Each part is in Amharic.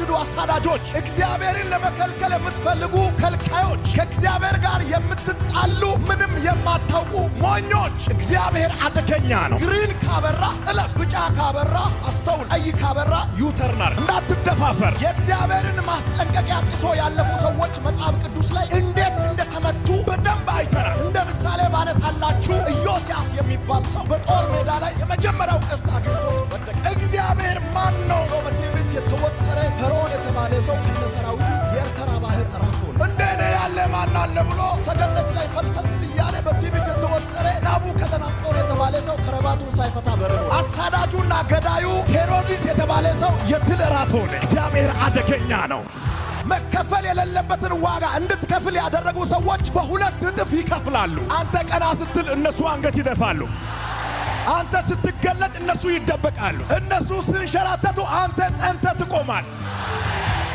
የምታሳድዱ አሳዳጆች፣ እግዚአብሔርን ለመከልከል የምትፈልጉ ከልካዮች፣ ከእግዚአብሔር ጋር የምትጣሉ ምንም የማታውቁ ሞኞች፣ እግዚአብሔር አደገኛ ነው። ግሪን ካበራ እለፍ፣ ቢጫ ካበራ አስተውል፣ ቀይ ካበራ ዩተርናር እንዳትደፋፈር። የእግዚአብሔርን ማስጠንቀቂያ ጥሶ ያለፉ ሰዎች መጽሐፍ ቅዱስ ላይ እንዴት እንደተመቱ በደንብ አይተናል። እንደ ምሳሌ ባነሳላችሁ ኢዮስያስ የሚባል ሰው በጦር ሜዳ ላይ የመጀመሪያው ቀስት አግኝቶት ወደቀ። እግዚአብሔር ማን ነው? በትዕቢት የተወጠረ ፈርዖን የተባለ ሰው ከነሰራዊቱ የኤርትራ ባህር ራት ሆነ። እንደኔ ያለ ማን አለ ብሎ ሰገነት ላይ ፈልሰስ እያለ በትዕቢት የተወጠረ ናቡከደነፆር የተባለ ሰው ከረባቱን ሳይፈታ በረረ። አሳዳጁና ገዳዩ ሄሮድስ የተባለ ሰው የድል ራት ሆነ። እግዚአብሔር አደገኛ ነው። መከፈል የሌለበትን ዋጋ እንድትከፍል ያደረጉ ሰዎች በሁለት እጥፍ ይከፍላሉ። አንተ ቀና ስትል እነሱ አንገት ይደፋሉ። አንተ ስትገለጥ እነሱ ይደበቃሉ። እነሱ ሲንሸራተቱ አንተ ጸንተህ ትቆማል።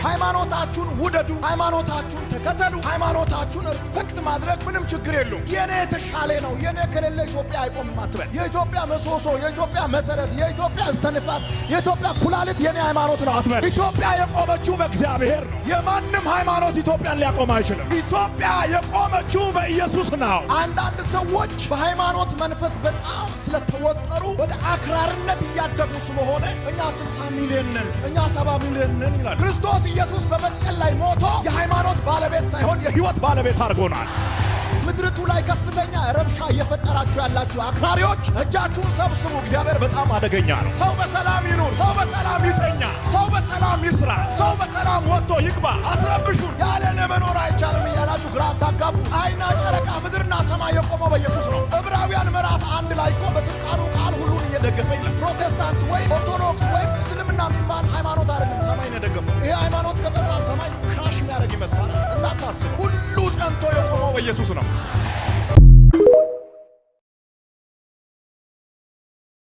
ሃይማኖታችሁን ውደዱ፣ ሃይማኖታችሁን ተከተሉ። ሃይማኖታችሁን ሪስፔክት ማድረግ ምንም ችግር የለውም። የኔ የተሻለ ነው፣ የኔ ከሌለ ኢትዮጵያ አይቆምም አትበል። የኢትዮጵያ ምሰሶ፣ የኢትዮጵያ መሰረት፣ የኢትዮጵያ እስትንፋስ፣ የኢትዮጵያ ኩላሊት የኔ ሃይማኖት ነው አትበል። ኢትዮጵያ የቆመችው በእግዚአብሔር ነው። የማንም ሃይማኖት ኢትዮጵያን ሊያቆም አይችልም። ኢትዮጵያ የቆመችው በኢየሱስ ነው። አንዳንድ ሰዎች በሃይማኖት መንፈስ በጣም ስለተወጠሩ ወደ አክራርነት እያደጉ ስለሆነ እኛ 60 ሚሊዮን ነን፣ እኛ 70 ሚሊዮን ነን ይላል። ክርስቶስ ኢየሱስ በመስቀል ላይ ሞቶ የሃይማኖት ባለቤት ሳይሆን የሕይወት ባለቤት አድርጎናል። ምድርቱ ላይ ከፍተኛ ረብሻ እየፈጠራችሁ ያላችሁ አክራሪዎች እጃችሁን ሰብስቡ። እግዚአብሔር በጣም አደገኛ ነው። ሰው በሰላም ይኑር፣ ሰው በሰላም ይተኛ፣ ሰው በሰላም ይስራ፣ ሰው በሰላም ወጥቶ ይግባ። አትረብሹን። ያለ እኔ መኖር አይቻልም እያላችሁ ግራ አታጋቡ። አይና ጨረቃ ምድርና ሰማይ የቆመው በኢየሱስ ነው። ዕብራውያን ምዕራፍ 1 ላይ እኮ በስልጣኑ ቃል ሁሉን እየደገፈ ይላል። ፕሮቴስታንት ወይም ኦርቶዶክስ ወይም እስልምና የሚባል ሃይማኖት አይደለም ሰማይን የደገፈው። ይሄ ሃይማኖት ከጠፋ ሰማይ ክራሽ የሚያደርግ ይመስላል። እንዳታስቡ። ሁሉ ጸንቶ የቆመው በኢየሱስ ነው።